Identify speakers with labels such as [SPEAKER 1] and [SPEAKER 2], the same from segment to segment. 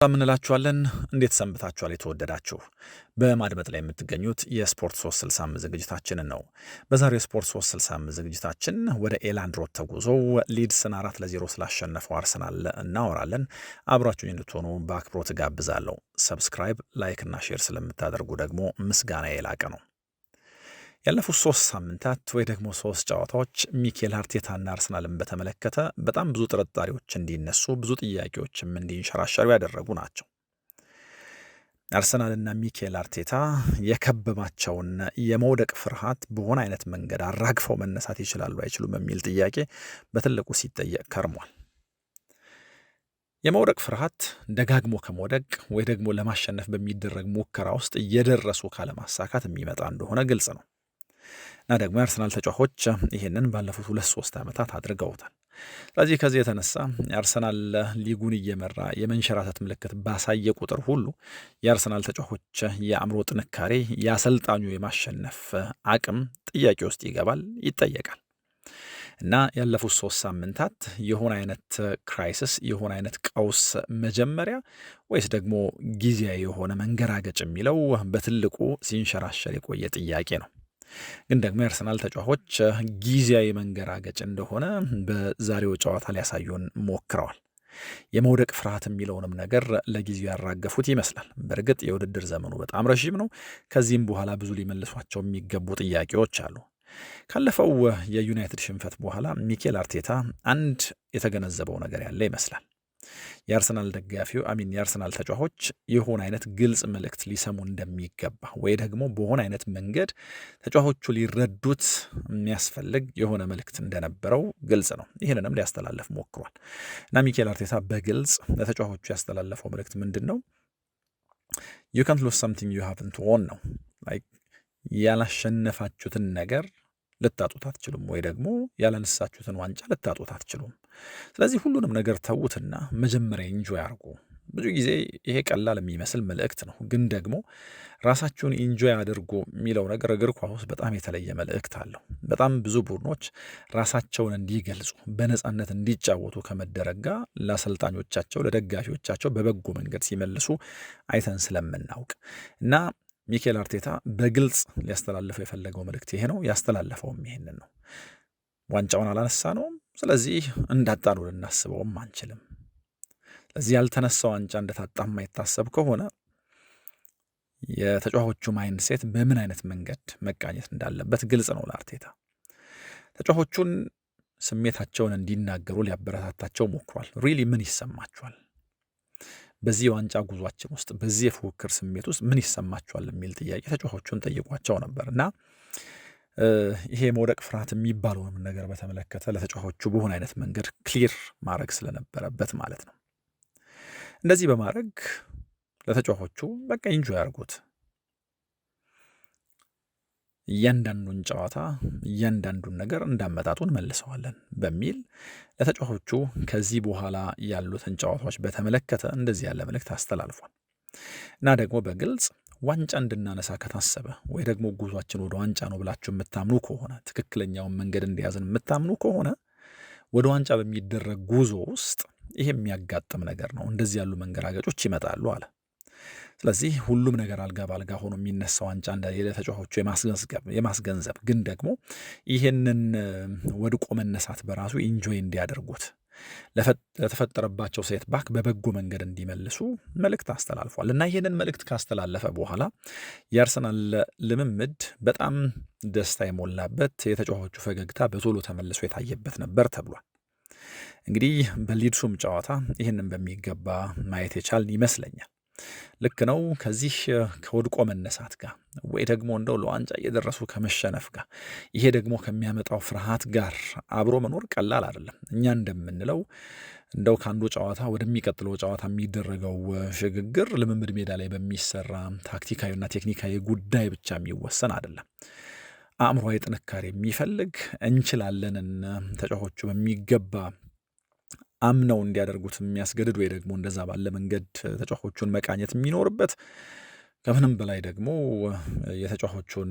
[SPEAKER 1] ምንላችኋለን እንዴት ሰንብታችኋል የተወደዳችሁ በማድመጥ ላይ የምትገኙት የስፖርት 365 ዝግጅታችንን ነው። በዛሬው የስፖርት 365 ዝግጅታችን ወደ ኤላንድ ሮድ ተጉዘው ሊድስን 4-0 ስላሸነፈው አርሰናል እናወራለን። አብራችሁኝ እንድትሆኑ በአክብሮት ጋብዛለሁ። ሰብስክራይብ፣ ላይክ እና ሼር ስለምታደርጉ ደግሞ ምስጋና የላቀ ነው። ያለፉት 3 ሳምንታት ወይ ደግሞ 3 ጨዋታዎች ሚኬል አርቴታና አርሰናልን በተመለከተ በጣም ብዙ ጥርጣሬዎች እንዲነሱ ብዙ ጥያቄዎችም እንዲንሸራሸሩ ያደረጉ ናቸው። አርሰናልና ሚኬል አርቴታ የከበባቸውን የመውደቅ ፍርሃት በሆነ አይነት መንገድ አራግፈው መነሳት ይችላሉ አይችሉም የሚል ጥያቄ በትልቁ ሲጠየቅ ከርሟል። የመውደቅ ፍርሃት ደጋግሞ ከመውደቅ ወይ ደግሞ ለማሸነፍ በሚደረግ ሙከራ ውስጥ እየደረሱ ካለማሳካት የሚመጣ እንደሆነ ግልጽ ነው። እና ደግሞ የአርሰናል ተጫዋቾች ይህንን ባለፉት 2-3 ዓመታት አድርገውታል። ስለዚህ ከዚህ የተነሳ የአርሰናል ሊጉን እየመራ የመንሸራተት ምልክት ባሳየ ቁጥር ሁሉ የአርሰናል ተጫዋቾች የአእምሮ ጥንካሬ፣ የአሰልጣኙ የማሸነፍ አቅም ጥያቄ ውስጥ ይገባል፣ ይጠየቃል። እና ያለፉት 3 ሳምንታት የሆነ አይነት ክራይሲስ የሆነ አይነት ቀውስ መጀመሪያ ወይስ ደግሞ ጊዜያዊ የሆነ መንገራገጭ የሚለው በትልቁ ሲንሸራሸር የቆየ ጥያቄ ነው። ግን ደግሞ የአርሰናል ተጫዋቾች ጊዜያዊ መንገራገጭ እንደሆነ በዛሬው ጨዋታ ሊያሳዩን ሞክረዋል። የመውደቅ ፍርሃት የሚለውንም ነገር ለጊዜው ያራገፉት ይመስላል። በእርግጥ የውድድር ዘመኑ በጣም ረዥም ነው። ከዚህም በኋላ ብዙ ሊመልሷቸው የሚገቡ ጥያቄዎች አሉ። ካለፈው የዩናይትድ ሽንፈት በኋላ ሚኬል አርቴታ አንድ የተገነዘበው ነገር ያለ ይመስላል። የአርሰናል ደጋፊው የአርሰናል ተጫዋቾች የሆነ አይነት ግልጽ መልእክት ሊሰሙ እንደሚገባ ወይ ደግሞ በሆነ አይነት መንገድ ተጫዋቾቹ ሊረዱት የሚያስፈልግ የሆነ መልእክት እንደነበረው ግልጽ ነው። ይህንንም ሊያስተላለፍ ሞክሯል እና ሚኬል አርቴታ በግልጽ ለተጫዋቾቹ ያስተላለፈው መልእክት ምንድን ነው? you can't lose something you haven't won ነው። ያላሸነፋችሁትን ነገር ልታጡት አትችሉም፣ ወይ ደግሞ ያላነሳችሁትን ዋንጫ ልታጡት አትችሉም። ስለዚህ ሁሉንም ነገር ተዉትና መጀመሪያ ኢንጆይ አድርጉ። ብዙ ጊዜ ይሄ ቀላል የሚመስል መልእክት ነው፣ ግን ደግሞ ራሳችሁን ኢንጆይ አድርጉ የሚለው ነገር እግር ኳስ ውስጥ በጣም የተለየ መልእክት አለው። በጣም ብዙ ቡድኖች ራሳቸውን እንዲገልጹ በነፃነት እንዲጫወቱ ከመደረግ ጋር ለአሰልጣኞቻቸው ለደጋፊዎቻቸው በበጎ መንገድ ሲመልሱ አይተን ስለምናውቅ እና ሚኬል አርቴታ በግልጽ ሊያስተላልፈው የፈለገው መልእክት ይሄ ነው። ያስተላለፈውም ይሄንን ነው። ዋንጫውን አላነሳ ነውም፣ ስለዚህ እንዳጣኑ ልናስበውም አንችልም። ስለዚህ ያልተነሳው ዋንጫ እንደታጣ የማይታሰብ ከሆነ የተጫዋቾቹ ማይንድሴት በምን አይነት መንገድ መቃኘት እንዳለበት ግልጽ ነው ለአርቴታ። ተጫዋቾቹን ስሜታቸውን እንዲናገሩ ሊያበረታታቸው ሞክሯል። ሪሊ ምን ይሰማቸዋል በዚህ ዋንጫ ጉዟችን ውስጥ በዚህ የፉክክር ስሜት ውስጥ ምን ይሰማቸዋል የሚል ጥያቄ ተጫዋቾቹን ጠይቋቸው ነበር እና ይሄ መውደቅ ፍርሃት የሚባለውን ነገር በተመለከተ ለተጫዋቾቹ በሆነ አይነት መንገድ ክሊር ማድረግ ስለነበረበት ማለት ነው። እንደዚህ በማድረግ ለተጫዋቾቹ በቃ ኢንጆይ ያርጉት፣ እያንዳንዱን ጨዋታ እያንዳንዱን ነገር እንዳመጣጡን መልሰዋለን በሚል ለተጫዋቾቹ ከዚህ በኋላ ያሉትን ጨዋታዎች በተመለከተ እንደዚህ ያለ መልእክት አስተላልፏል እና ደግሞ በግልጽ ዋንጫ እንድናነሳ ከታሰበ ወይ ደግሞ ጉዟችን ወደ ዋንጫ ነው ብላችሁ የምታምኑ ከሆነ ትክክለኛውን መንገድ እንደያዝን የምታምኑ ከሆነ ወደ ዋንጫ በሚደረግ ጉዞ ውስጥ ይሄ የሚያጋጥም ነገር ነው። እንደዚህ ያሉ መንገራገጮች ይመጣሉ አለ። ስለዚህ ሁሉም ነገር አልጋ ባልጋ ሆኖ የሚነሳው ዋንጫ እንደሌለ ተጫዋቾቹ የማስገንዘብ ግን ደግሞ ይህንን ወድቆ መነሳት በራሱ ኢንጆይ እንዲያደርጉት ለተፈጠረባቸው ሴት ባክ በበጎ መንገድ እንዲመልሱ መልእክት አስተላልፏል እና ይህንን መልእክት ካስተላለፈ በኋላ የአርሰናል ልምምድ በጣም ደስታ የሞላበት የተጫዋቾቹ ፈገግታ በቶሎ ተመልሶ የታየበት ነበር ተብሏል። እንግዲህ በሊድሱም ጨዋታ ይህንን በሚገባ ማየት የቻልን ይመስለኛል። ልክ ነው። ከዚህ ከወድቆ መነሳት ጋር ወይ ደግሞ እንደው ለዋንጫ እየደረሱ ከመሸነፍ ጋር ይሄ ደግሞ ከሚያመጣው ፍርሃት ጋር አብሮ መኖር ቀላል አይደለም። እኛ እንደምንለው እንደው ከአንዱ ጨዋታ ወደሚቀጥለው ጨዋታ የሚደረገው ሽግግር ልምምድ ሜዳ ላይ በሚሰራ ታክቲካዊና ቴክኒካዊ ጉዳይ ብቻ የሚወሰን አይደለም። አእምሮአዊ ጥንካሬ የሚፈልግ እንችላለንን ተጫዋቾቹ በሚገባ አምነው እንዲያደርጉት የሚያስገድድ ወይ ደግሞ እንደዛ ባለ መንገድ ተጫዋቾቹን መቃኘት የሚኖርበት ከምንም በላይ ደግሞ የተጫዋቾቹን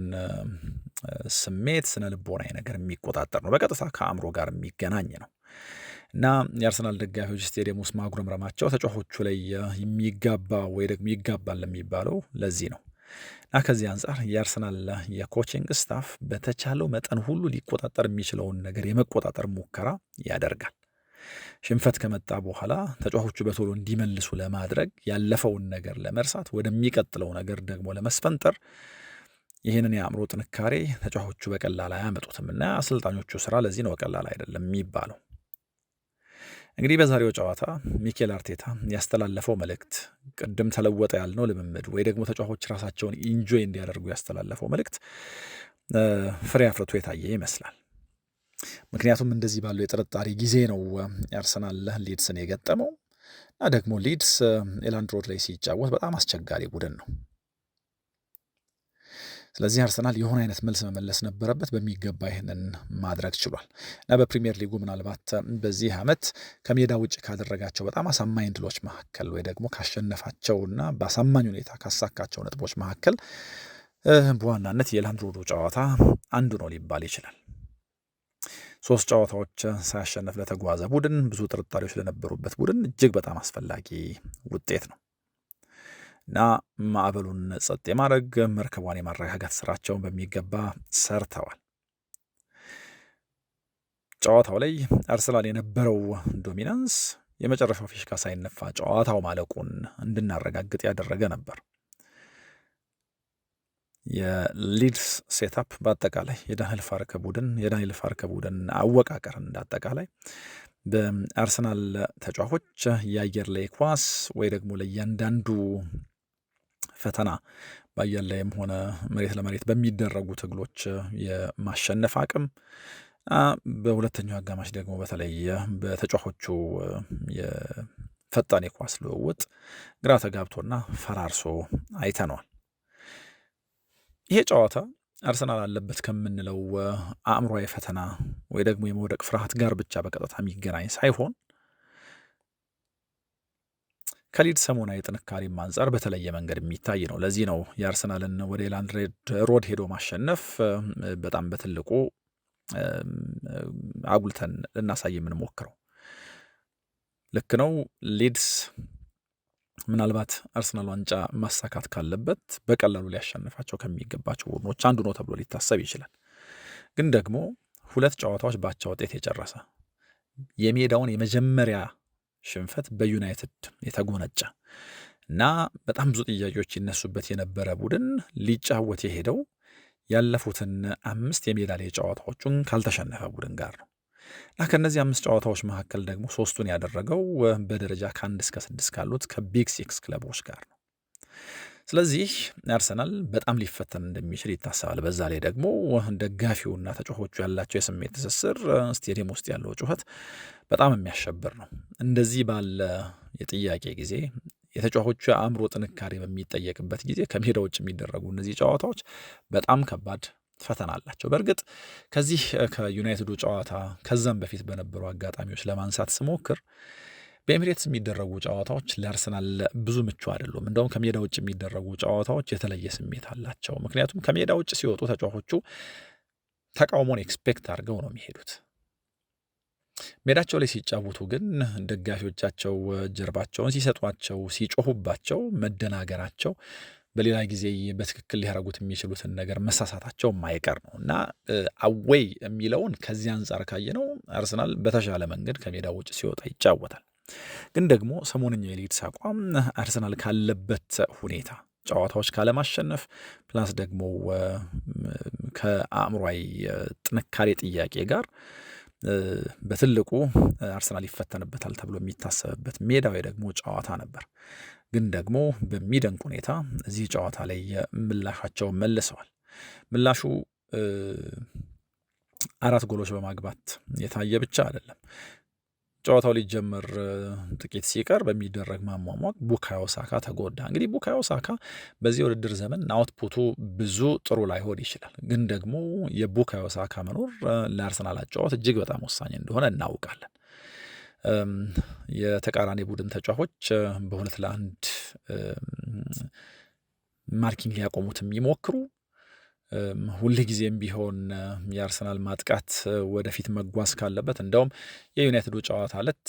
[SPEAKER 1] ስሜት ስነ ልቦናዊ ነገር የሚቆጣጠር ነው። በቀጥታ ከአእምሮ ጋር የሚገናኝ ነው እና የአርሰናል ደጋፊዎች ስቴዲየም ውስጥ ማጉረምረማቸው ተጫዋቾቹ ላይ የሚጋባ ወይ ደግሞ ይጋባል የሚባለው ለዚህ ነው። እና ከዚህ አንጻር የአርሰናል የኮቺንግ ስታፍ በተቻለው መጠን ሁሉ ሊቆጣጠር የሚችለውን ነገር የመቆጣጠር ሙከራ ያደርጋል። ሽንፈት ከመጣ በኋላ ተጫዋቾቹ በቶሎ እንዲመልሱ ለማድረግ ያለፈውን ነገር ለመርሳት ወደሚቀጥለው ነገር ደግሞ ለመስፈንጠር ይህንን የአእምሮ ጥንካሬ ተጫዋቾቹ በቀላል አያመጡትም እና አሰልጣኞቹ ስራ ለዚህ ነው ቀላል አይደለም የሚባለው። እንግዲህ በዛሬው ጨዋታ ሚኬል አርቴታ ያስተላለፈው መልእክት ቅድም ተለወጠ ያልነው ልምምድ ወይ ደግሞ ተጫዋቾች ራሳቸውን ኢንጆይ እንዲያደርጉ ያስተላለፈው መልእክት ፍሬ አፍርቶ የታየ ይመስላል። ምክንያቱም እንደዚህ ባለው የጥርጣሬ ጊዜ ነው የአርሰናል ሊድስን የገጠመው እና ደግሞ ሊድስ ኤላንድ ሮድ ላይ ሲጫወት በጣም አስቸጋሪ ቡድን ነው። ስለዚህ አርሰናል የሆነ አይነት መልስ መመለስ ነበረበት። በሚገባ ይህንን ማድረግ ችሏል እና በፕሪሚየር ሊጉ ምናልባት በዚህ ዓመት ከሜዳ ውጭ ካደረጋቸው በጣም አሳማኝ ድሎች መካከል ወይ ደግሞ ካሸነፋቸውና በአሳማኝ ሁኔታ ካሳካቸው ነጥቦች መካከል በዋናነት የኤላንድ ሮዱ ጨዋታ አንዱ ነው ሊባል ይችላል። 3 ጨዋታዎች ሳያሸነፍ ለተጓዘ ቡድን፣ ብዙ ጥርጣሬዎች ለነበሩበት ቡድን እጅግ በጣም አስፈላጊ ውጤት ነው እና ማዕበሉን ጸጥ የማድረግ መርከቧን የማረጋጋት ስራቸውን በሚገባ ሰርተዋል። ጨዋታው ላይ አርሰናል የነበረው ዶሚናንስ የመጨረሻው ፊሽካ ሳይነፋ ጨዋታው ማለቁን እንድናረጋግጥ ያደረገ ነበር። የሊድስ ሴታፕ በአጠቃላይ የዳንኤል ፋርከ ቡድን አወቃቀር እንዳጠቃላይ በአርሰናል ተጫዋቾች የአየር ላይ ኳስ ወይ ደግሞ ለእያንዳንዱ ፈተና በአየር ላይም ሆነ መሬት ለመሬት በሚደረጉ ትግሎች የማሸነፍ አቅም፣ በሁለተኛው አጋማሽ ደግሞ በተለይ በተጫዋቾቹ የፈጣን የኳስ ልውውጥ ግራ ተጋብቶና ፈራርሶ አይተነዋል። ይሄ ጨዋታ አርሰናል አለበት ከምንለው አእምሯዊ ፈተና ወይ ደግሞ የመውደቅ ፍርሃት ጋር ብቻ በቀጥታ የሚገናኝ ሳይሆን ከሊድስ ሰሞናዊ ጥንካሬም አንጻር በተለየ መንገድ የሚታይ ነው። ለዚህ ነው የአርሰናልን ወደ ኤላንድ ሮድ ሄዶ ማሸነፍ በጣም በትልቁ አጉልተን ልናሳይ የምንሞክረው። ልክ ነው። ሊድስ ምናልባት አርሰናል ዋንጫ ማሳካት ካለበት በቀላሉ ሊያሸንፋቸው ከሚገባቸው ቡድኖች አንዱ ነው ተብሎ ሊታሰብ ይችላል። ግን ደግሞ 2 ጨዋታዎች ባቻ ውጤት የጨረሰ የሜዳውን የመጀመሪያ ሽንፈት በዩናይትድ የተጎነጨ እና በጣም ብዙ ጥያቄዎች ይነሱበት የነበረ ቡድን ሊጫወት የሄደው ያለፉትን 5 የሜዳ ላይ ጨዋታዎቹን ካልተሸነፈ ቡድን ጋር ነው እና ከነዚህ 5 ጨዋታዎች መካከል ደግሞ 3ቱን ያደረገው በደረጃ ከ1 እስከ 6 ካሉት ከቢግ 6 ክለቦች ጋር ነው። ስለዚህ አርሰናል በጣም ሊፈተን እንደሚችል ይታሰባል። በዛ ላይ ደግሞ ደጋፊውና ተጫዋቾቹ ያላቸው የስሜት ትስስር፣ ስቴዲየም ውስጥ ያለው ጩኸት በጣም የሚያሸብር ነው። እንደዚህ ባለ የጥያቄ ጊዜ የተጫዋቾቹ የአእምሮ ጥንካሬ በሚጠየቅበት ጊዜ ከሜዳ ውጭ የሚደረጉ እነዚህ ጨዋታዎች በጣም ከባድ ፈተና አላቸው። በእርግጥ ከዚህ ከዩናይትዱ ጨዋታ ከዛም በፊት በነበሩ አጋጣሚዎች ለማንሳት ስሞክር በኤሚሬትስ የሚደረጉ ጨዋታዎች ለአርሰናል ብዙ ምቹ አይደሉም። እንደውም ከሜዳ ውጭ የሚደረጉ ጨዋታዎች የተለየ ስሜት አላቸው። ምክንያቱም ከሜዳ ውጭ ሲወጡ ተጫዋቾቹ ተቃውሞን ኤክስፔክት አድርገው ነው የሚሄዱት። ሜዳቸው ላይ ሲጫወቱ ግን ደጋፊዎቻቸው ጀርባቸውን ሲሰጧቸው፣ ሲጮሁባቸው መደናገራቸው በሌላ ጊዜ በትክክል ሊያደርጉት የሚችሉትን ነገር መሳሳታቸው የማይቀር ነው እና አዌይ የሚለውን ከዚህ አንጻር ካየነው አርሰናል በተሻለ መንገድ ከሜዳ ውጭ ሲወጣ ይጫወታል። ግን ደግሞ ሰሞንኛው የሊድስ አቋም አርሰናል ካለበት ሁኔታ ጨዋታዎች ካለማሸነፍ ፕላስ ደግሞ ከአእምሯዊ ጥንካሬ ጥያቄ ጋር በትልቁ አርሰናል ይፈተንበታል ተብሎ የሚታሰብበት ሜዳዊ ደግሞ ጨዋታ ነበር። ግን ደግሞ በሚደንቅ ሁኔታ እዚህ ጨዋታ ላይ ምላሻቸውን መልሰዋል። ምላሹ 4 ጎሎች በማግባት የታየ ብቻ አይደለም። ጨዋታው ሊጀመር ጥቂት ሲቀር በሚደረግ ማሟሟቅ ቡካዮ ሳካ ተጎዳ። እንግዲህ ቡካዮ ሳካ በዚህ ውድድር ዘመን አውትፑቱ ብዙ ጥሩ ላይሆን ይችላል። ግን ደግሞ የቡካዮ ሳካ መኖር ለአርሰናል አጨዋወት እጅግ በጣም ወሳኝ እንደሆነ እናውቃለን። የተቃራኒ ቡድን ተጫዋቾች በ2-1 ማርኪንግ ሊያቆሙት የሚሞክሩ ሁልጊዜም ቢሆን የአርሰናል ማጥቃት ወደፊት መጓዝ ካለበት እንደውም የዩናይትዱ ጨዋታ ዕለት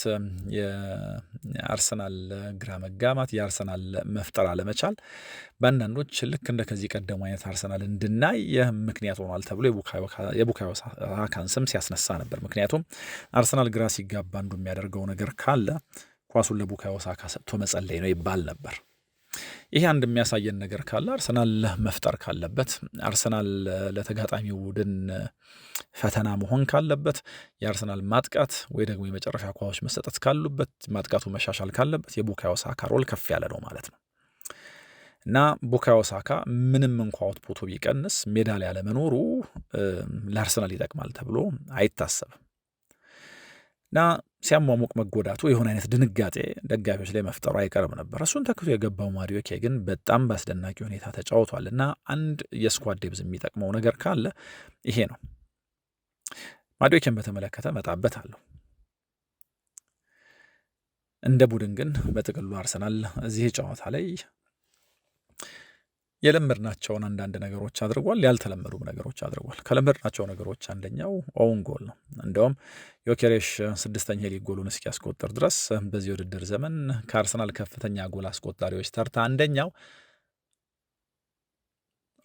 [SPEAKER 1] የአርሰናል ግራ መጋባት፣ የአርሰናል መፍጠር አለመቻል በአንዳንዶች ልክ እንደ ከዚህ ቀደሙ አይነት አርሰናል እንድናይ ምክንያት ሆኗል ተብሎ የቡካዮ ሳካን ስም ሲያስነሳ ነበር። ምክንያቱም አርሰናል ግራ ሲጋባ አንዱ የሚያደርገው ነገር ካለ ኳሱን ለቡካዮ ሳካ ሰጥቶ መጸለይ ነው ይባል ነበር። ይሄ አንድ የሚያሳየን ነገር ካለ አርሰናል መፍጠር ካለበት፣ አርሰናል ለተጋጣሚው ቡድን ፈተና መሆን ካለበት፣ የአርሰናል ማጥቃት ወይ ደግሞ የመጨረሻ ኳሶች መሰጠት ካሉበት፣ ማጥቃቱ መሻሻል ካለበት የቡካዮ ሳካ ሮል ከፍ ያለ ነው ማለት ነው እና ቡካዮ ሳካ ምንም እንኳ አውትፑቱ ቢቀንስ ሜዳ ላይ ያለመኖሩ ለአርሰናል ይጠቅማል ተብሎ አይታሰብም እና ሲያሟሙቅ መጎዳቱ የሆነ አይነት ድንጋጤ ደጋፊዎች ላይ መፍጠሩ አይቀርም ነበር። እሱን ተክቶ የገባው ማዱዌኬ ግን በጣም በአስደናቂ ሁኔታ ተጫውቷል እና አንድ የስኳድ ዴብዝ የሚጠቅመው ነገር ካለ ይሄ ነው። ማዱዌኬን በተመለከተ መጣበታለሁ። እንደ ቡድን ግን በጥቅሉ አርሰናል እዚህ ጨዋታ ላይ የለመድናቸውን አንዳንድ ነገሮች አድርጓል፣ ያልተለመዱም ነገሮች አድርጓል። ከለመድናቸው ነገሮች አንደኛው ኦውን ጎል ነው። እንደውም ዮኬሬሽ 6ኛ ሊግ ጎሉን እስኪያስቆጥር ድረስ በዚህ ውድድር ዘመን ከአርሰናል ከፍተኛ ጎል አስቆጣሪዎች ተርታ አንደኛው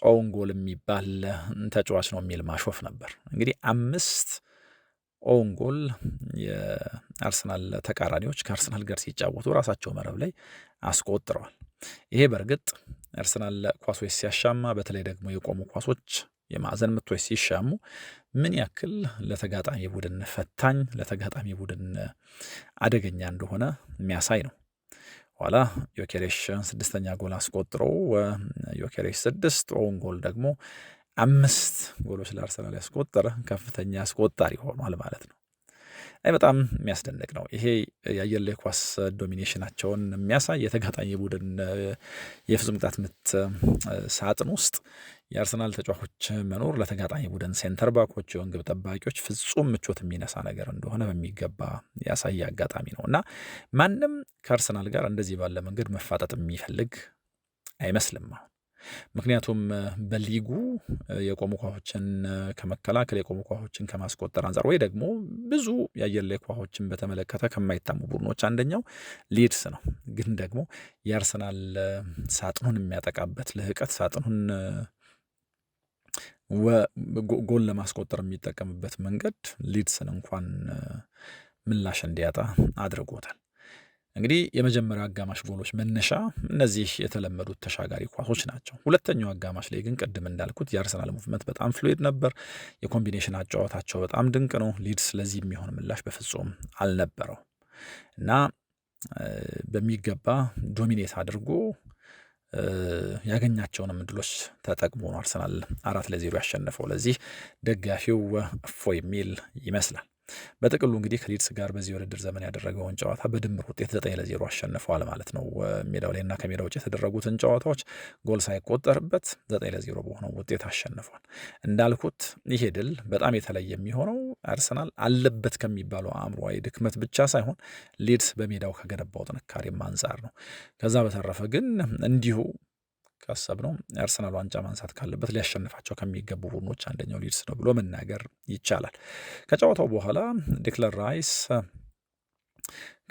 [SPEAKER 1] ኦውን ጎል የሚባል ተጫዋች ነው የሚል ማሾፍ ነበር። እንግዲህ 5 ኦውን ጎል የአርሰናል ተቃራኒዎች ከአርሰናል ጋር ሲጫወቱ ራሳቸው መረብ ላይ አስቆጥረዋል። ይሄ በእርግጥ አርሰናል ኳሶች ሲያሻማ፣ በተለይ ደግሞ የቆሙ ኳሶች የማዕዘን ምቶች ሲሻሙ ምን ያክል ለተጋጣሚ ቡድን ፈታኝ፣ ለተጋጣሚ ቡድን አደገኛ እንደሆነ የሚያሳይ ነው። ኋላ ዮኬሬሽ 6ኛ ጎል አስቆጥሮ ዮኬሬሽ 6 ኦውን ጎል ደግሞ 5 ጎሎች ለአርሰናል ያስቆጠረ ከፍተኛ አስቆጣሪ ሆኗል ማለት ነው። በጣም የሚያስደንቅ ነው። ይሄ የአየር ላይ ኳስ ዶሚኔሽናቸውን የሚያሳይ የተጋጣሚ ቡድን የፍጹም ቅጣት ምት ሳጥን ውስጥ የአርሰናል ተጫዋቾች መኖር ለተጋጣሚ ቡድን ሴንተር ባኮች፣ የወን ግብ ጠባቂዎች ፍጹም ምቾት የሚነሳ ነገር እንደሆነ በሚገባ ያሳየ አጋጣሚ ነው እና ማንም ከአርሰናል ጋር እንደዚህ ባለ መንገድ መፋጠጥ የሚፈልግ አይመስልም። ምክንያቱም በሊጉ የቆሙ ኳሶችን ከመከላከል የቆሙ ኳሶችን ከማስቆጠር አንጻር ወይ ደግሞ ብዙ የአየር ላይ ኳሶችን በተመለከተ ከማይታሙ ቡድኖች አንደኛው ሊድስ ነው። ግን ደግሞ የአርሰናል ሳጥኑን የሚያጠቃበት ልህቀት፣ ሳጥኑን ጎል ለማስቆጠር የሚጠቀምበት መንገድ ሊድስን እንኳን ምላሽ እንዲያጣ አድርጎታል። እንግዲህ የመጀመሪያው አጋማሽ ጎሎች መነሻ እነዚህ የተለመዱት ተሻጋሪ ኳሶች ናቸው። ሁለተኛው አጋማሽ ላይ ግን ቅድም እንዳልኩት የአርሰናል ሙቭመንት በጣም ፍሉይድ ነበር። የኮምቢኔሽን አጫዋታቸው በጣም ድንቅ ነው። ሊድስ ለዚህ የሚሆን ምላሽ በፍጹም አልነበረው እና በሚገባ ዶሚኔት አድርጎ ያገኛቸውንም እድሎች ተጠቅሞ ነው አርሰናል 4-0 ያሸነፈው። ለዚህ ደጋፊው እፎ የሚል ይመስላል። በጥቅሉ እንግዲህ ከሊድስ ጋር በዚህ ውድድር ዘመን ያደረገውን ጨዋታ በድምር ውጤት 9-0 አሸንፈዋል ማለት ነው። ሜዳው ላይ እና ከሜዳ ውጭ የተደረጉትን ጨዋታዎች ጎል ሳይቆጠርበት 9-0 በሆነው ውጤት አሸንፏል። እንዳልኩት ይሄ ድል በጣም የተለየ የሚሆነው አርሰናል አለበት ከሚባለው አእምሮአዊ ድክመት ብቻ ሳይሆን ሊድስ በሜዳው ከገነባው ጥንካሬም አንጻር ነው። ከዛ በተረፈ ግን እንዲሁ ካሰብ ነው የአርሰናል ዋንጫ ማንሳት ካለበት ሊያሸንፋቸው ከሚገቡ ቡድኖች አንደኛው ሊድስ ነው ብሎ መናገር ይቻላል። ከጨዋታው በኋላ ዴክለር ራይስ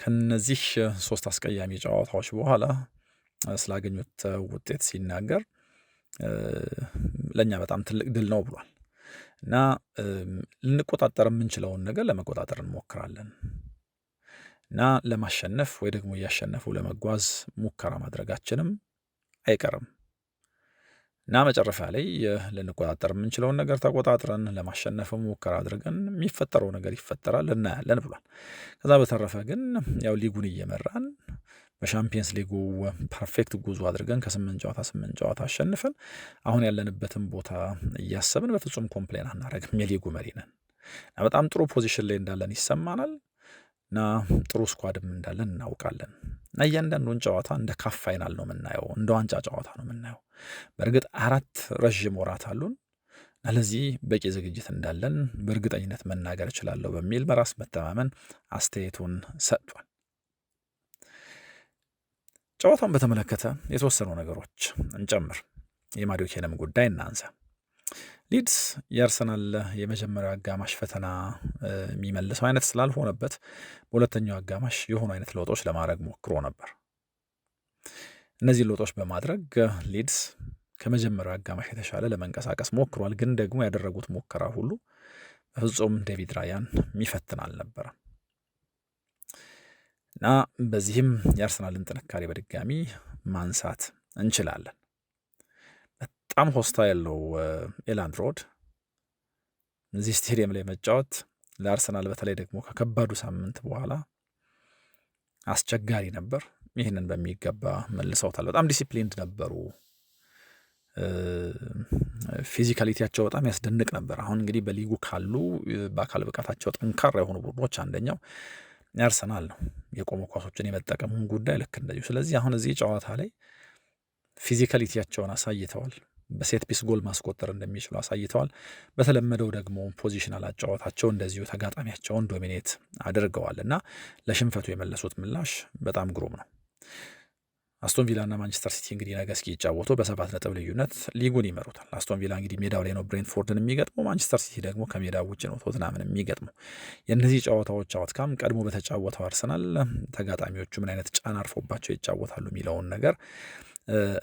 [SPEAKER 1] ከነዚህ 3 አስቀያሚ ጨዋታዎች በኋላ ስላገኙት ውጤት ሲናገር ለእኛ በጣም ትልቅ ድል ነው ብሏል እና ልንቆጣጠር የምንችለውን ነገር ለመቆጣጠር እንሞክራለን እና ለማሸነፍ ወይ ደግሞ እያሸነፉ ለመጓዝ ሙከራ ማድረጋችንም አይቀርም እና መጨረሻ ላይ ልንቆጣጠር የምንችለውን ነገር ተቆጣጥረን ለማሸነፍ ሙከራ አድርገን የሚፈጠረው ነገር ይፈጠራል እናያለን ብሏል። ከዛ በተረፈ ግን ያው ሊጉን እየመራን በሻምፒየንስ ሊጉ ፐርፌክት ጉዞ አድርገን ከ8 ጨዋታ 8 ጨዋታ አሸንፈን አሁን ያለንበትን ቦታ እያሰብን በፍጹም ኮምፕሌን አናደርግም። የሊጉ መሪ ነን። በጣም ጥሩ ፖዚሽን ላይ እንዳለን ይሰማናል እና ጥሩ ስኳድም እንዳለን እናውቃለን እና እያንዳንዱን ጨዋታ እንደ ካፍ ፋይናል ነው የምናየው፣ እንደ ዋንጫ ጨዋታ ነው የምናየው። በእርግጥ 4 ረዥም ወራት አሉን እና ለዚህ በቂ ዝግጅት እንዳለን በእርግጠኝነት መናገር እችላለሁ በሚል በራስ መተማመን አስተያየቱን ሰጥቷል። ጨዋታውን በተመለከተ የተወሰኑ ነገሮች እንጨምር። የማዱዌኬንም ጉዳይ እናንሳ። ሊድስ የአርሰናል የመጀመሪያው አጋማሽ ፈተና የሚመልሰው አይነት ስላልሆነበት በሁለተኛው አጋማሽ የሆኑ አይነት ለውጦች ለማድረግ ሞክሮ ነበር። እነዚህ ለውጦች በማድረግ ሊድስ ከመጀመሪያው አጋማሽ የተሻለ ለመንቀሳቀስ ሞክሯል። ግን ደግሞ ያደረጉት ሙከራ ሁሉ በፍጹም ዴቪድ ራያን የሚፈትን አልነበረም እና በዚህም የአርሰናልን ጥንካሬ በድጋሚ ማንሳት እንችላለን። በጣም ሆስታይል ነው ኤላንድ ሮድ። እዚህ ስቴዲየም ላይ መጫወት ለአርሰናል በተለይ ደግሞ ከከባዱ ሳምንት በኋላ አስቸጋሪ ነበር። ይህንን በሚገባ መልሰውታል። በጣም ዲሲፕሊንድ ነበሩ። ፊዚካሊቲያቸው በጣም ያስደንቅ ነበር። አሁን እንግዲህ በሊጉ ካሉ በአካል ብቃታቸው ጠንካራ የሆኑ ቡድኖች አንደኛው አርሰናል ነው። የቆሙ ኳሶችን የመጠቀሙን ጉዳይ ልክ እንደዚሁ። ስለዚህ አሁን እዚህ ጨዋታ ላይ ፊዚካሊቲያቸውን አሳይተዋል። በሴት ፒስ ጎል ማስቆጠር እንደሚችሉ አሳይተዋል። በተለመደው ደግሞ ፖዚሽናል አጫወታቸው እንደዚሁ ተጋጣሚያቸውን ዶሚኔት አድርገዋል እና ለሽንፈቱ የመለሱት ምላሽ በጣም ግሩም ነው። አስቶን ቪላ እና ማንቸስተር ሲቲ እንግዲህ ነገ እስኪጫወቱ በ7 ነጥብ ልዩነት ሊጉን ይመሩታል። አስቶን ቪላ እንግዲህ ሜዳው ላይ ነው ብሬንትፎርድን የሚገጥመው፣ ማንቸስተር ሲቲ ደግሞ ከሜዳው ውጭ ነው ቶትናምን የሚገጥመው። የእነዚህ ጨዋታዎች አውትካም ቀድሞ በተጫወተው አርሰናል ተጋጣሚዎቹ ምን አይነት ጫና አርፎባቸው ይጫወታሉ የሚለውን ነገር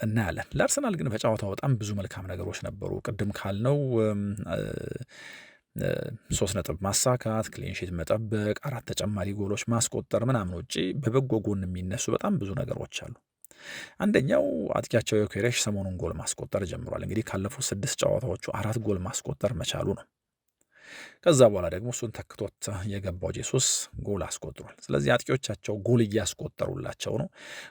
[SPEAKER 1] እናያለን። ለአርሰናል ግን በጨዋታው በጣም ብዙ መልካም ነገሮች ነበሩ። ቅድም ካልነው 3 ነጥብ ማሳካት፣ ክሊንሺት መጠበቅ፣ 4 ተጨማሪ ጎሎች ማስቆጠር ምናምን ውጪ በበጎ ጎን የሚነሱ በጣም ብዙ ነገሮች አሉ። አንደኛው አጥቂያቸው ዮኬሬሽ ሰሞኑን ጎል ማስቆጠር ጀምሯል። እንግዲህ ካለፉት 6 ጨዋታዎቹ 4 ጎል ማስቆጠር መቻሉ ነው። ከዛ በኋላ ደግሞ እሱን ተክቶት የገባው ጄሱስ ጎል አስቆጥሯል። ስለዚህ አጥቂዎቻቸው ጎል እያስቆጠሩላቸው ነው።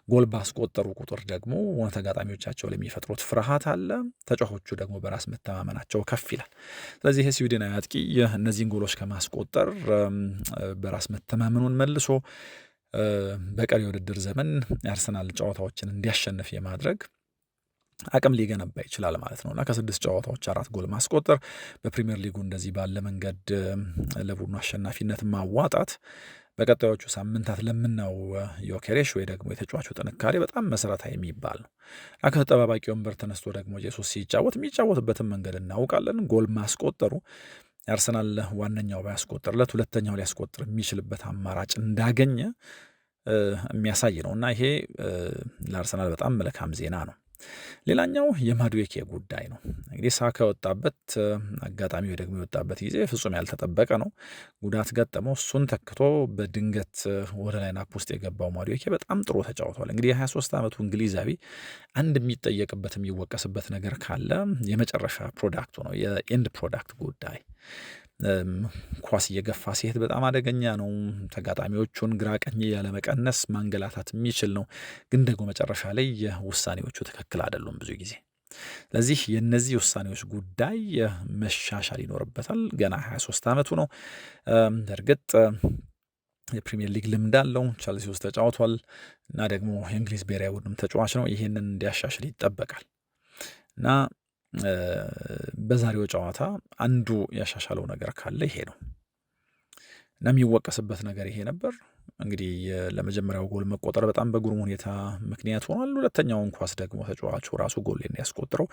[SPEAKER 1] ጎል ባስቆጠሩ ቁጥር ደግሞ ተጋጣሚዎቻቸው ለሚፈጥሩት ፍርሃት አለ። ተጫዋቾቹ ደግሞ በራስ መተማመናቸው ከፍ ይላል። ስለዚህ ይህ ስዊድናዊ አጥቂ እነዚህን ጎሎች ከማስቆጠር በራስ መተማመኑን መልሶ በቀሪ ውድድር ዘመን የአርሰናል ጨዋታዎችን እንዲያሸንፍ የማድረግ አቅም ሊገነባ ይችላል ማለት ነው እና ከ6 ጨዋታዎች 4 ጎል ማስቆጠር በፕሪሚየር ሊጉ እንደዚህ ባለ መንገድ ለቡድኑ አሸናፊነት ማዋጣት በቀጣዮቹ ሳምንታት ለምናው ዮኬሬሽ ወይ ደግሞ የተጫዋቹ ጥንካሬ በጣም መሰረታዊ የሚባል ነው። ከተጠባባቂ ወንበር ተነስቶ ደግሞ ጄሱስ ሲጫወት የሚጫወትበትን መንገድ እናውቃለን። ጎል ማስቆጠሩ የአርሰናል ዋነኛው ባያስቆጠርለት ሁለተኛው ሊያስቆጥር የሚችልበት አማራጭ እንዳገኘ የሚያሳይ ነው እና ይሄ ለአርሰናል በጣም መልካም ዜና ነው። ሌላኛው የማዱዌኬ ጉዳይ ነው። እንግዲህ ሳካ የወጣበት አጋጣሚ ወይ ደግሞ የወጣበት ጊዜ ፍጹም ያልተጠበቀ ነው። ጉዳት ገጠመው። እሱን ተክቶ በድንገት ወደ ላይናፕ ውስጥ የገባው ማዱዌኬ በጣም ጥሩ ተጫውቷል። እንግዲህ የ23 ዓመቱ እንግሊዛዊ አንድ የሚጠየቅበት የሚወቀስበት ነገር ካለ የመጨረሻ ፕሮዳክቱ ነው፣ የኤንድ ፕሮዳክት ጉዳይ። ኳስ እየገፋ ሲሄድ በጣም አደገኛ ነው። ተጋጣሚዎቹን ግራ ቀኝ ያለመቀነስ ማንገላታት የሚችል ነው። ግን ደግሞ መጨረሻ ላይ ውሳኔዎቹ ትክክል አይደሉም ብዙ ጊዜ። ስለዚህ የነዚህ ውሳኔዎች ጉዳይ መሻሻል ይኖርበታል። ገና 23 ዓመቱ ነው። እርግጥ የፕሪሚየር ሊግ ልምድ አለው። ቸልሲ ውስጥ ተጫውቷል እና ደግሞ የእንግሊዝ ብሔራዊ ቡድንም ተጫዋች ነው። ይህንን እንዲያሻሽል ይጠበቃል እና በዛሬው ጨዋታ አንዱ ያሻሻለው ነገር ካለ ይሄ ነው እና የሚወቀስበት ነገር ይሄ ነበር። እንግዲህ ለመጀመሪያው ጎል መቆጠር በጣም በግሩም ሁኔታ ምክንያት ሆኗል። ሁለተኛውን ኳስ ደግሞ ተጫዋቹ ራሱ ጎል ያስቆጥረው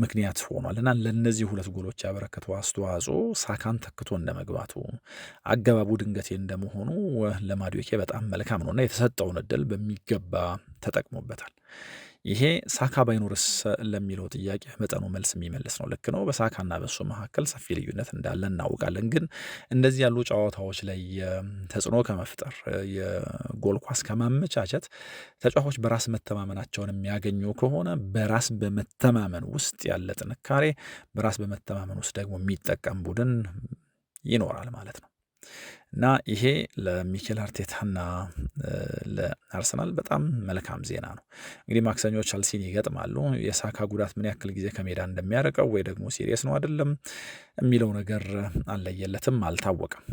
[SPEAKER 1] ምክንያት ሆኗል እና ለእነዚህ 2 ጎሎች ያበረከተው አስተዋጽኦ ሳካን ተክቶ እንደመግባቱ አገባቡ ድንገቴ እንደመሆኑ ለማዱዌኬ በጣም መልካም ነው እና የተሰጠውን እድል በሚገባ ተጠቅሞበታል። ይሄ ሳካ ባይኖርስ ለሚለው ጥያቄ መጠኑ መልስ የሚመልስ ነው። ልክ ነው። በሳካና በሱ መካከል ሰፊ ልዩነት እንዳለ እናውቃለን። ግን እንደዚህ ያሉ ጨዋታዎች ላይ ተጽዕኖ ከመፍጠር የጎል ኳስ ከማመቻቸት ተጫዋቾች በራስ መተማመናቸውን የሚያገኙ ከሆነ በራስ በመተማመን ውስጥ ያለ ጥንካሬ፣ በራስ በመተማመን ውስጥ ደግሞ የሚጠቀም ቡድን ይኖራል ማለት ነው እና ይሄ ለሚኬል አርቴታና ለአርሰናል በጣም መልካም ዜና ነው። እንግዲህ ማክሰኞ ቸልሲን ይገጥማሉ። የሳካ ጉዳት ምን ያክል ጊዜ ከሜዳ እንደሚያርቀው ወይ ደግሞ ሲሪየስ ነው አይደለም የሚለው ነገር አልለየለትም፣ አልታወቀም።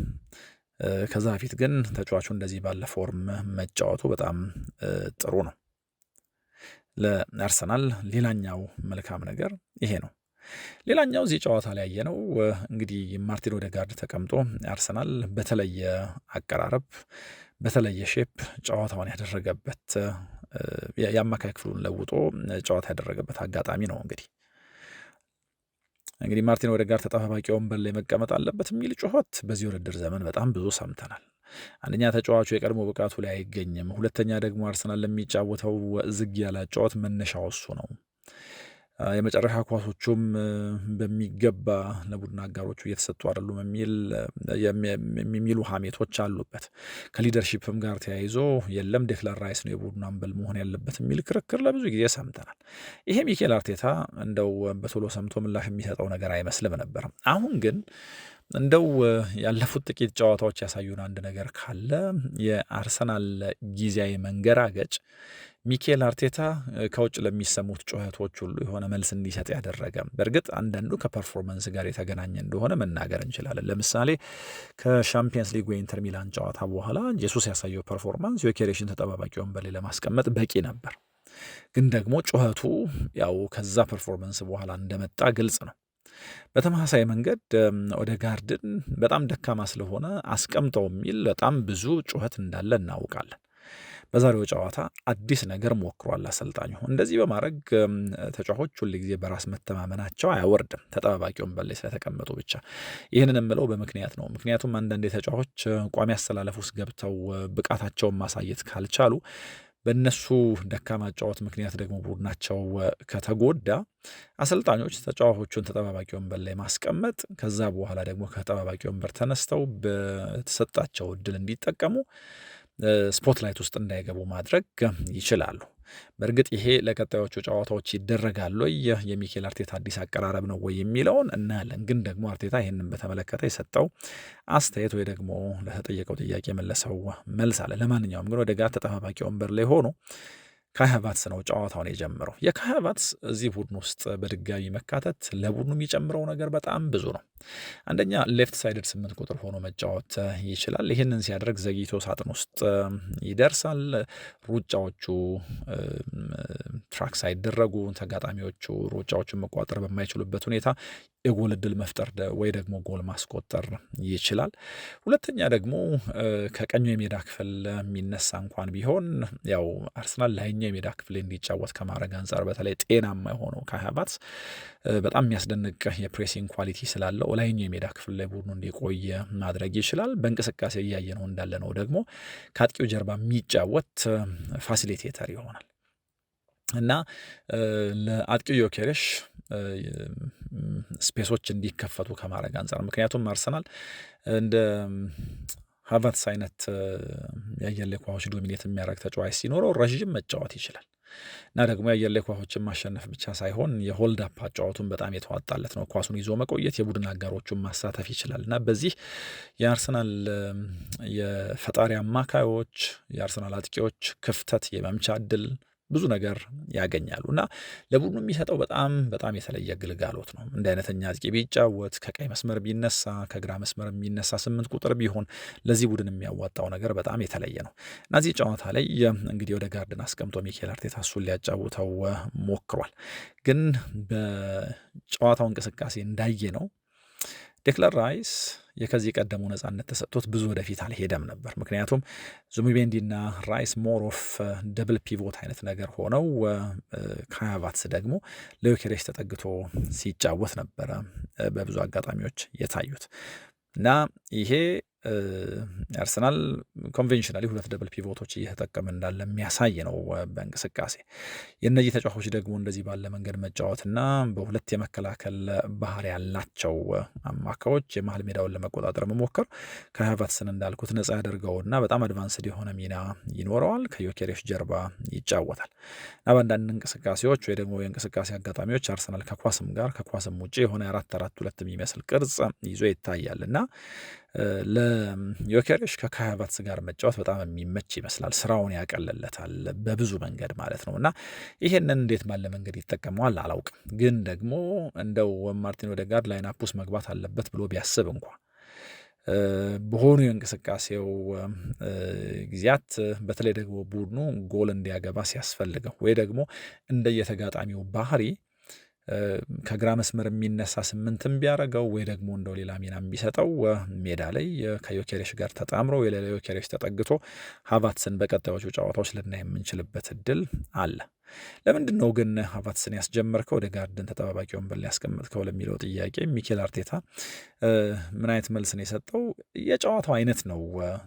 [SPEAKER 1] ከዛ በፊት ግን ተጫዋቹ እንደዚህ ባለ ፎርም መጫወቱ በጣም ጥሩ ነው ለአርሰናል። ሌላኛው መልካም ነገር ይሄ ነው። ሌላኛው እዚህ ጨዋታ ላይ ያየነው እንግዲህ ማርቲን ኦዴጋርድ ተቀምጦ አርሰናል በተለየ አቀራረብ በተለየ ሼፕ ጨዋታውን ያደረገበት የአማካይ ክፍሉን ለውጦ ጨዋታ ያደረገበት አጋጣሚ ነው። እንግዲህ እንግዲህ ማርቲን ኦዴጋርድ ተጠባባቂ ወንበር ላይ መቀመጥ አለበት የሚል ጩኸት በዚህ ውድድር ዘመን በጣም ብዙ ሰምተናል። አንደኛ ተጫዋቹ የቀድሞ ብቃቱ ላይ አይገኝም፣ ሁለተኛ ደግሞ አርሰናል ለሚጫወተው ዝግ ያለ ጨዋታ መነሻው እሱ ነው። የመጨረሻ ኳሶቹም በሚገባ ለቡድን አጋሮቹ እየተሰጡ አይደሉም የሚሉ ሀሜቶች አሉበት። ከሊደርሺፕም ጋር ተያይዞ የለም ዴክላን ራይስ ነው የቡድን አምበል መሆን ያለበት የሚል ክርክር ለብዙ ጊዜ ሰምተናል። ይሄ ሚኬል አርቴታ እንደው በቶሎ ሰምቶ ምላሽ የሚሰጠው ነገር አይመስልም ነበር። አሁን ግን እንደው ያለፉት ጥቂት ጨዋታዎች ያሳዩን አንድ ነገር ካለ የአርሰናል ጊዜያዊ መንገራገጭ ሚኬል አርቴታ ከውጭ ለሚሰሙት ጩኸቶች ሁሉ የሆነ መልስ እንዲሰጥ ያደረገ። በእርግጥ አንዳንዱ ከፐርፎርመንስ ጋር የተገናኘ እንደሆነ መናገር እንችላለን። ለምሳሌ ከሻምፒየንስ ሊግ ኢንተር ሚላን ጨዋታ በኋላ ጄሱስ ያሳየው ፐርፎርማንስ ዮኬሬሽን ተጠባባቂ ወንበር ላይ ለማስቀመጥ በቂ ነበር። ግን ደግሞ ጩኸቱ ያው ከዛ ፐርፎርመንስ በኋላ እንደመጣ ግልጽ ነው። በተመሳሳይ መንገድ ኦዴጋርድን በጣም ደካማ ስለሆነ አስቀምጠው የሚል በጣም ብዙ ጩኸት እንዳለ እናውቃለን። በዛሬው ጨዋታ አዲስ ነገር ሞክሯል አሰልጣኙ። እንደዚህ በማድረግ ተጫዋቾች ሁል ጊዜ በራስ መተማመናቸው አያወርድም ተጠባባቂ ወንበር ላይ ስለተቀመጡ ብቻ። ይህንን የምለው በምክንያት ነው። ምክንያቱም አንዳንድ ተጫዋቾች ቋሚ አሰላለፍ ውስጥ ገብተው ብቃታቸውን ማሳየት ካልቻሉ በእነሱ ደካማ ጨዋታ ምክንያት ደግሞ ቡድናቸው ከተጎዳ አሰልጣኞች ተጫዋቾቹን ተጠባባቂ ወንበር ላይ ማስቀመጥ ከዛ በኋላ ደግሞ ከተጠባባቂ ወንበር ተነስተው በተሰጣቸው እድል እንዲጠቀሙ ስፖትላይት ውስጥ እንዳይገቡ ማድረግ ይችላሉ። በእርግጥ ይሄ ለቀጣዮቹ ጨዋታዎች ይደረጋል ወይ የሚኬል አርቴታ አዲስ አቀራረብ ነው ወይ የሚለውን እናያለን። ግን ደግሞ አርቴታ ይህንን በተመለከተ የሰጠው አስተያየት ወይ ደግሞ ለተጠየቀው ጥያቄ የመለሰው መልስ አለ። ለማንኛውም ግን ኦዴጋርድ ተጠባባቂ ወንበር ላይ ሆኖ ካይ ሃቨርትዝ ነው ጨዋታውን የጀመረው። የካይ ሃቨርትዝ እዚህ ቡድን ውስጥ በድጋሚ መካተት ለቡድኑ የሚጨምረው ነገር በጣም ብዙ ነው። አንደኛ ሌፍት ሳይድድ 8 ቁጥር ሆኖ መጫወት ይችላል። ይህንን ሲያደርግ ዘግይቶ ሳጥን ውስጥ ይደርሳል። ሩጫዎቹ ትራክ ሳይደረጉ ተጋጣሚዎቹ ሩጫዎቹን መቋጠር በማይችሉበት ሁኔታ የጎል እድል መፍጠር ወይ ደግሞ ጎል ማስቆጠር ይችላል። ሁለተኛ ደግሞ ከቀኙ የሜዳ ክፍል የሚነሳ እንኳን ቢሆን ያው አርሰናል ላይኛው የሜዳ ክፍል እንዲጫወት ከማድረግ አንጻር በተለይ ጤናማ የሆነው ካይ ሃቨርትዝ በጣም የሚያስደንቅ የፕሬሲንግ ኳሊቲ ስላለው ላይኛው የሜዳ ክፍል ላይ ቡድኑ እንዲቆይ ማድረግ ይችላል። በእንቅስቃሴ እያየ ነው እንዳለ ነው ደግሞ ከአጥቂው ጀርባ የሚጫወት ፋሲሊቴተር ይሆናል እና ለአጥቂው ዮኬሬሽ ስፔሶች እንዲከፈቱ ከማድረግ አንጻር ምክንያቱም አርሰናል እንደ ሃቨርትዝ አይነት የአየር ላይ ኳሶች ዶሚኔት የሚያደርግ ተጫዋች ሲኖረው ረዥም መጫወት ይችላል እና ደግሞ የአየር ላይ ኳሶችን ማሸነፍ ብቻ ሳይሆን የሆልድ አፕ አጫወቱን በጣም የተዋጣለት ነው። ኳሱን ይዞ መቆየት፣ የቡድን አጋሮቹን ማሳተፍ ይችላል እና በዚህ የአርሰናል የፈጣሪ አማካዮች የአርሰናል አጥቂዎች ክፍተት የመምቻ እድል ብዙ ነገር ያገኛሉ እና ለቡድኑ የሚሰጠው በጣም በጣም የተለየ ግልጋሎት ነው። እንደ አይነተኛ አጥቂ ቢጫወት ከቀይ መስመር ቢነሳ ከግራ መስመር የሚነሳ 8 ቁጥር ቢሆን ለዚህ ቡድን የሚያዋጣው ነገር በጣም የተለየ ነው እና እዚህ ጨዋታ ላይ እንግዲህ ኦዴጋርድን አስቀምጦ ሚኬል አርቴታ እሱን ሊያጫውተው ሞክሯል። ግን በጨዋታው እንቅስቃሴ እንዳየ ነው ዴክላን ራይስ የከዚህ ቀደሙ ነጻነት ተሰጥቶት ብዙ ወደፊት አልሄደም ነበር። ምክንያቱም ዙቢሜንዲና ራይስ ሞር ኦፍ ደብል ፒቮት አይነት ነገር ሆነው ካይ ሃቨርትዝ ደግሞ ለዮኬሬሽ ተጠግቶ ሲጫወት ነበረ በብዙ አጋጣሚዎች የታዩት እና ይሄ አርሰናል ኮንቬንሽናሊ 2 ደብል ፒቮቶች እየተጠቀመ እንዳለ የሚያሳይ ነው። በእንቅስቃሴ የእነዚህ ተጫዋቾች ደግሞ እንደዚህ ባለ መንገድ መጫወትና በሁለት የመከላከል ባህሪ ያላቸው አማካዮች የመሀል ሜዳውን ለመቆጣጠር መሞከር ካይ ሃቨርትዝን እንዳልኩት ነጻ ያደርገውና በጣም አድቫንስድ የሆነ ሚና ይኖረዋል። ከዮኬሬሽ ጀርባ ይጫወታል እና በአንዳንድ እንቅስቃሴዎች ወይ ደግሞ የእንቅስቃሴ አጋጣሚዎች አርሰናል ከኳስም ውጭ የሆነ 4-4-2 የሚመስል ቅርጽ ይዞ ይታያል እና ለዮኬሬሽ ከካይ ሃቨርትዝ ጋር መጫወት በጣም የሚመች ይመስላል። ስራውን ያቀለለታል በብዙ መንገድ ማለት ነው እና ይሄንን እንዴት ባለ መንገድ ይጠቀመዋል አላውቅም። ግን ደግሞ እንደው ማርቲን ኦዴጋርድ ላይን አፕ ውስጥ መግባት አለበት ብሎ ቢያስብ እንኳ በሆኑ የእንቅስቃሴው ጊዜያት በተለይ ደግሞ ቡድኑ ጎል እንዲያገባ ሲያስፈልገው ወይ ደግሞ እንደየተጋጣሚው ባህሪ ከግራ መስመር የሚነሳ 8ም ቢያደርገው ወይ ደግሞ እንደው ሌላ ሚና ቢሰጠው ሜዳ ላይ ከዮኬሬሽ ጋር ተጣምሮ የሌላ ዮኬሬሽ ተጠግቶ ሃቫርትስን በቀጣዮቹ ጨዋታዎች ልናይ የምንችልበት እድል አለ። ለምንድን ነው ግን ሃቫርትስን ያስጀመርከው ወደ ጋርድን ተጠባባቂ ወንበር ላይ ያስቀመጥከው ለሚለው ጥያቄ ሚኬል አርቴታ ምን አይነት መልስ ነው የሰጠው? የጨዋታው አይነት ነው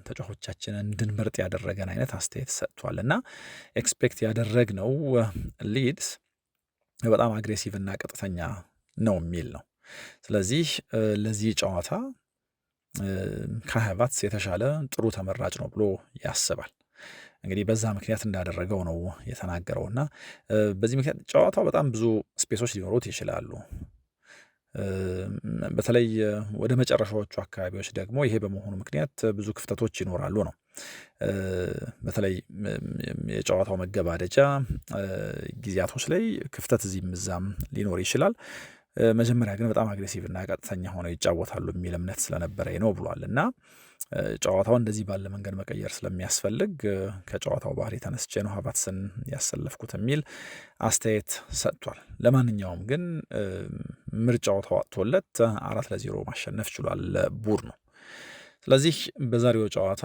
[SPEAKER 1] ተጫዋቾቻችንን እንድንመርጥ ያደረገን አይነት አስተያየት ሰጥቷል። እና ኤክስፔክት ያደረግነው ሊድስ በጣም አግሬሲቭ እና ቀጥተኛ ነው የሚል ነው። ስለዚህ ለዚህ ጨዋታ ከሃቫርትስ የተሻለ ጥሩ ተመራጭ ነው ብሎ ያስባል። እንግዲህ በዛ ምክንያት እንዳደረገው ነው የተናገረው እና በዚህ ምክንያት ጨዋታው በጣም ብዙ ስፔሶች ሊኖሩት ይችላሉ። በተለይ ወደ መጨረሻዎቹ አካባቢዎች ደግሞ ይሄ በመሆኑ ምክንያት ብዙ ክፍተቶች ይኖራሉ ነው። በተለይ የጨዋታው መገባደጃ ጊዜያቶች ላይ ክፍተት እዚህም እዛም ሊኖር ይችላል። መጀመሪያ ግን በጣም አግሬሲቭ እና ቀጥተኛ ሆነው ይጫወታሉ የሚል እምነት ስለነበረ ነው ብሏል። እና ጨዋታው እንደዚህ ባለ መንገድ መቀየር ስለሚያስፈልግ ከጨዋታው ባህሪ ተነስቼ ነው ሃቫርትስን ያሰለፍኩት የሚል አስተያየት ሰጥቷል። ለማንኛውም ግን ምርጫው ተዋጥቶለት 4-0 ማሸነፍ ችሏል ቡድኑ። ስለዚህ በዛሬው ጨዋታ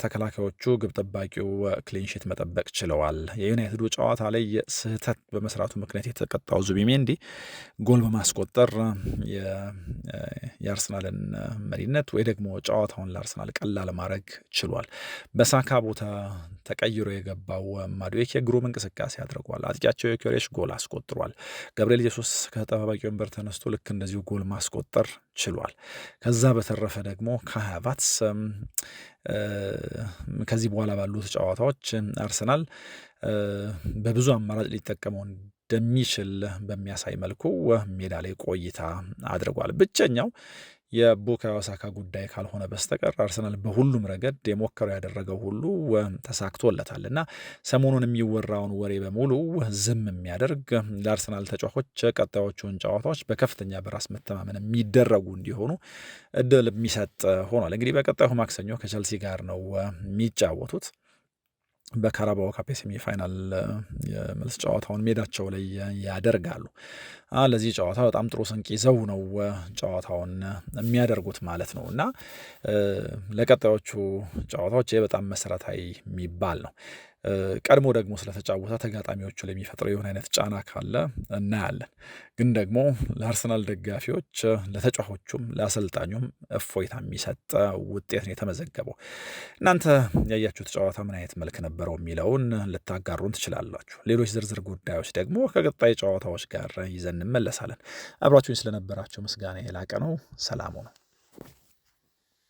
[SPEAKER 1] ተከላካዮቹ ግብ ጠባቂው ክሊንሺት መጠበቅ ችለዋል። የዩናይትዱ ጨዋታ ላይ ስህተት በመስራቱ ምክንያት የተቀጣው ዙቢሜንዲ ጎል በማስቆጠር የአርሰናልን መሪነት ወይ ደግሞ ጨዋታውን ለአርሰናል ቀላል ማድረግ ችሏል። በሳካ ቦታ ተቀይሮ የገባው ማዱዌኬ ግሩም እንቅስቃሴ አድርጓል። አጥቂያቸው ዮኬሬሽ ጎል አስቆጥሯል። ገብርኤል ኢየሱስ ከተጠባባቂ ወንበር ተነስቶ ልክ እንደዚሁ ጎል ማስቆጠር ችሏል። ከዛ በተረፈ ደግሞ ከሃቫርትስ ከዚህ በኋላ ባሉት ጨዋታዎች አርሰናል በብዙ አማራጭ ሊጠቀመው እንደሚችል በሚያሳይ መልኩ ሜዳ ላይ ቆይታ አድርጓል። ብቸኛው የቡካዮ ሳካ ጉዳይ ካልሆነ በስተቀር አርሰናል በሁሉም ረገድ የሞከረው ያደረገው ሁሉ ተሳክቶለታል እና ሰሞኑን የሚወራውን ወሬ በሙሉ ዝም የሚያደርግ ለአርሰናል ተጫዋቾች ቀጣዮቹን ጨዋታዎች በከፍተኛ በራስ መተማመን የሚደረጉ እንዲሆኑ እድል የሚሰጥ ሆኗል። እንግዲህ በቀጣዩ ማክሰኞ ከቸልሲ ጋር ነው የሚጫወቱት። በካራባኦ ካፕ ሴሚ ፋይናል የመልስ ጨዋታውን ሜዳቸው ላይ ያደርጋሉ። ለዚህ ጨዋታ በጣም ጥሩ ስንቅ ይዘው ነው ጨዋታውን የሚያደርጉት ማለት ነው እና ለቀጣዮቹ ጨዋታዎች በጣም መሰረታዊ የሚባል ነው። ቀድሞ ደግሞ ስለተጫወተ ተጋጣሚዎቹ ላይ የሚፈጥረው የሆነ አይነት ጫና ካለ እናያለን። ግን ደግሞ ለአርሰናል ደጋፊዎች፣ ለተጫዋቾቹም፣ ለአሰልጣኙም እፎይታ የሚሰጥ ውጤት ነው የተመዘገበው። እናንተ ያያችሁት ጨዋታ ምን አይነት መልክ ነበረው የሚለውን ልታጋሩን ትችላላችሁ። ሌሎች ዝርዝር ጉዳዮች ደግሞ ከቀጣይ ጨዋታዎች ጋር ይዘን እንመለሳለን። አብራችሁኝ ስለነበራችሁ ምስጋና የላቀ ነው። ሰላሙ ነው።